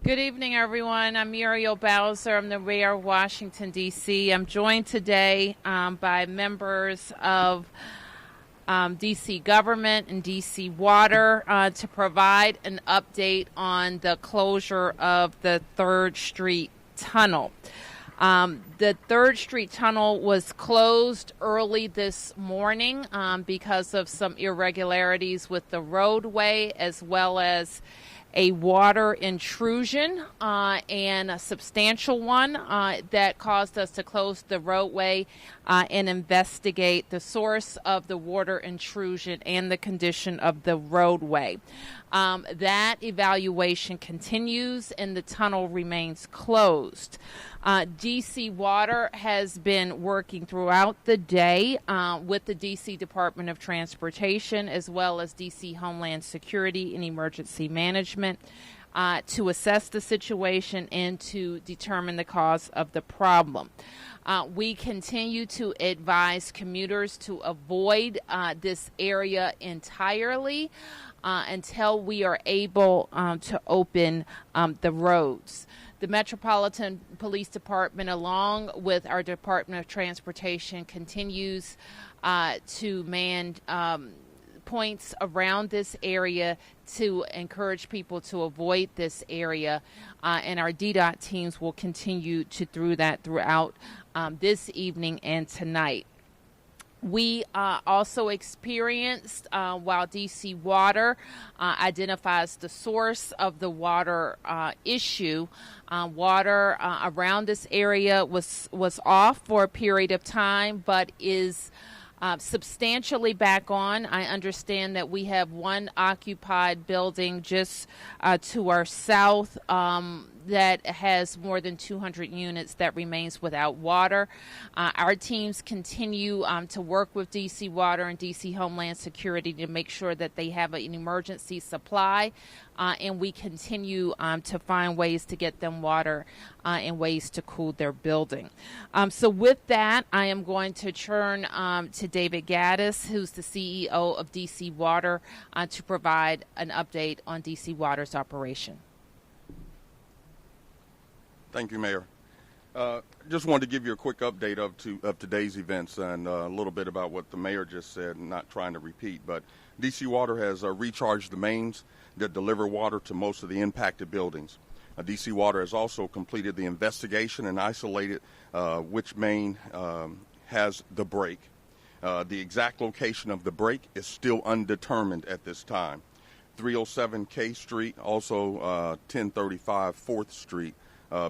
Good evening, everyone. I'm Muriel Bowser. I'm the Mayor of Washington, D.C. I'm joined today by members of D.C. government and D.C. Water to provide an update on the closure of the 3rd Street Tunnel. The 3rd Street Tunnel was closed early this morning because of some irregularities with the roadway, as well as a water intrusion and a substantial one that caused us to close the roadway and investigate the source of the water intrusion and the condition of the roadway. That evaluation continues and the tunnel remains closed. D.C. Water has been working throughout the day with the D.C. Department of Transportation, as well as D.C. Homeland Security and Emergency Management, to assess the situation and to determine the cause of the problem. We continue to advise commuters to avoid this area entirely until we are able to open the roads. The Metropolitan Police Department, along with our Department of Transportation, continues to man points around this area to encourage people to avoid this area, and our DDOT teams will continue to do that throughout this evening and tonight. We also experienced, while D.C. Water identifies the source of the water issue, water around this area was off for a period of time, but is substantially back on. I understand that we have one occupied building just to our south that has more than 200 units that remains without water. Our teams continue to work with D.C. Water and D.C. Homeland Security to make sure that they have an emergency supply, and we continue to find ways to get them water and ways to cool their building. So with that, I am going to turn to David Gaddis, who's the CEO of D.C. Water, to provide an update on D.C. Water's operation. Thank you, Mayor. Just wanted to give you a quick update of today's events and a little bit about what the Mayor just said, not trying to repeat, but D.C. Water has recharged the mains that deliver water to most of the impacted buildings. D.C. Water has also completed the investigation and isolated which main has the break. The exact location of the break is still undetermined at this time. 307 K Street, also 1035 4th Street,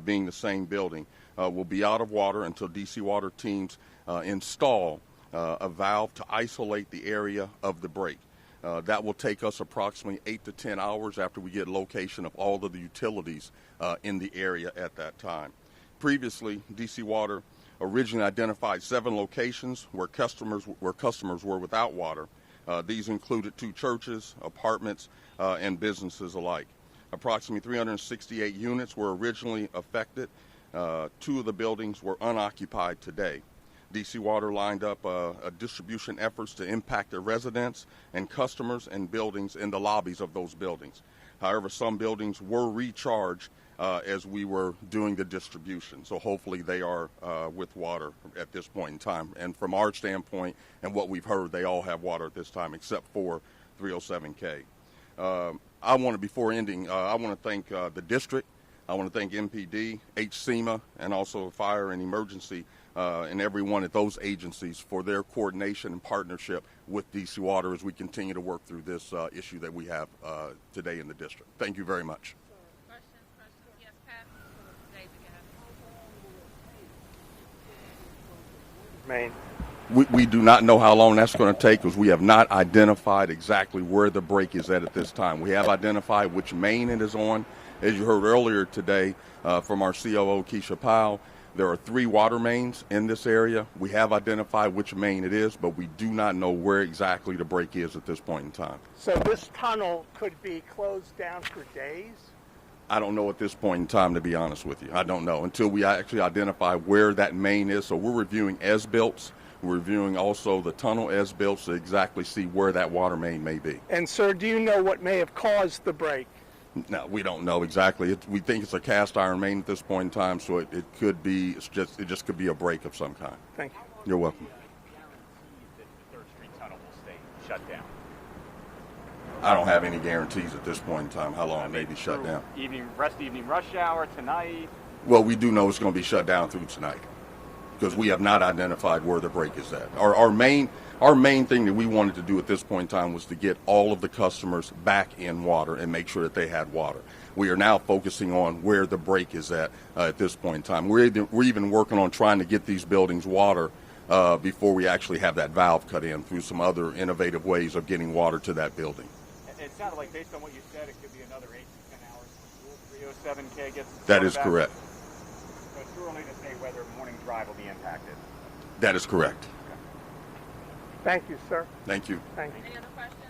being the same building, will be out of water until D.C. Water teams install a valve to isolate the area of the break. That will take us approximately 8 to 10 hours after we get location of all of the utilities in the area at that time. Previously, D.C. Water originally identified 7 locations where customers were without water. These included 2 churches, apartments, and businesses alike. Approximately 368 units were originally affected. 2 of the buildings were unoccupied today. D.C. Water lined up a distribution efforts to impact the residents and customers and buildings in the lobbies of those buildings. However, some buildings were recharged as we were doing the distribution. So hopefully they are with water at this point in time. And from our standpoint and what we've heard, they all have water at this time except for 307K. I want to, before ending, I want to thank the district. I want to thank MPD, HSEMA, and also Fire and Emergency and everyone at those agencies for their coordination and partnership with D.C. Water as we continue to work through this issue that we have today in the district. Thank you very much. Questions? Yes, Pat? David, Maine. We do not know how long that's going to take because we have not identified exactly where the break is at this time. We have identified which main it is on. As you heard earlier today from our COO, Keisha Powell, there are 3 water mains in this area. We have identified which main it is, but we do not know where exactly the break is at this point in time. So this tunnel could be closed down for days? I don't know at this point in time, to be honest with you. I don't know until we actually identify where that main is. So we're reviewing as-built. We're reviewing also the tunnel as-built to exactly see where that water main may be. And sir, do you know what may have caused the break? No, we don't know exactly. We think it's a cast iron main at this point in time, so it could be. It just could be a break of some kind. Thank you. You're welcome. That the 3rd Street tunnel will stay shut down. I don't have any guarantees at this point in time how long it may be shut down. Evening rush hour tonight. Well, we do know it's going to be shut down through tonight because we have not identified where the break is at. Our main thing that we wanted to do at this point in time was to get all of the customers back in water and make sure that they had water. We are now focusing on where the break is at this point in time. We're even working on trying to get these buildings water before we actually have that valve cut in through some other innovative ways of getting water to that building. It sounded like, based on what you said, it could be another 8 to 10 hours before 307K gets. That is back. correct. So it's too early to say whether morning drive will be impacted. That is correct. Thank you, sir. Thank you. Thank you. Any other questions?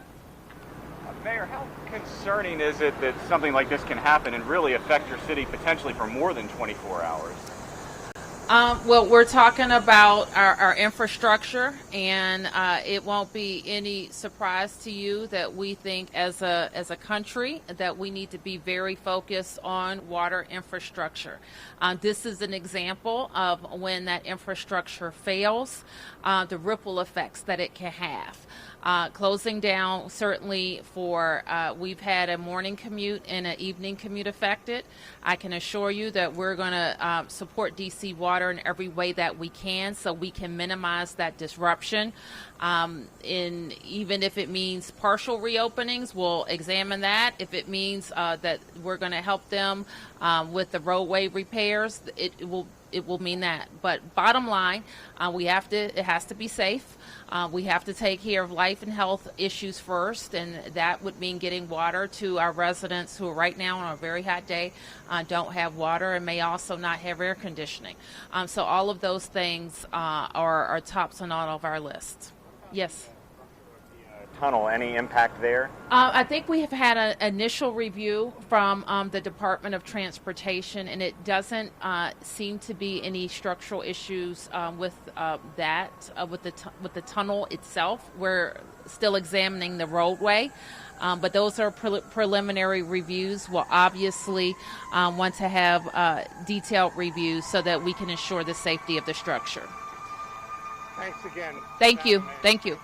Mayor, how concerning is it that something like this can happen and really affect your city potentially for more than 24 hours? Well, we're talking about our infrastructure, and it won't be any surprise to you that we think as a country that we need to be very focused on water infrastructure. This is an example of when that infrastructure fails, the ripple effects that it can have. Closing down certainly for, we've had a morning commute and an evening commute affected. I can assure you that we're going to support DC Water in every way that we can so we can minimize that disruption. Even if it means partial reopenings, we'll examine that. If it means that we're going to help them with the roadway repairs, it will mean that. But bottom line, it has to be safe. We have to take care of life and health issues first, and that would mean getting water to our residents who are right now on a very hot day don't have water and may also not have air conditioning. So all of those things are tops on all of our lists. Yes. Tunnel, any impact there? I think we have had an initial review from the Department of Transportation, and it doesn't seem to be any structural issues with the tunnel itself. We're still examining the roadway, but those are preliminary reviews. We'll obviously want to have detailed reviews so that we can ensure the safety of the structure. Thanks again. Thank you. Thank you.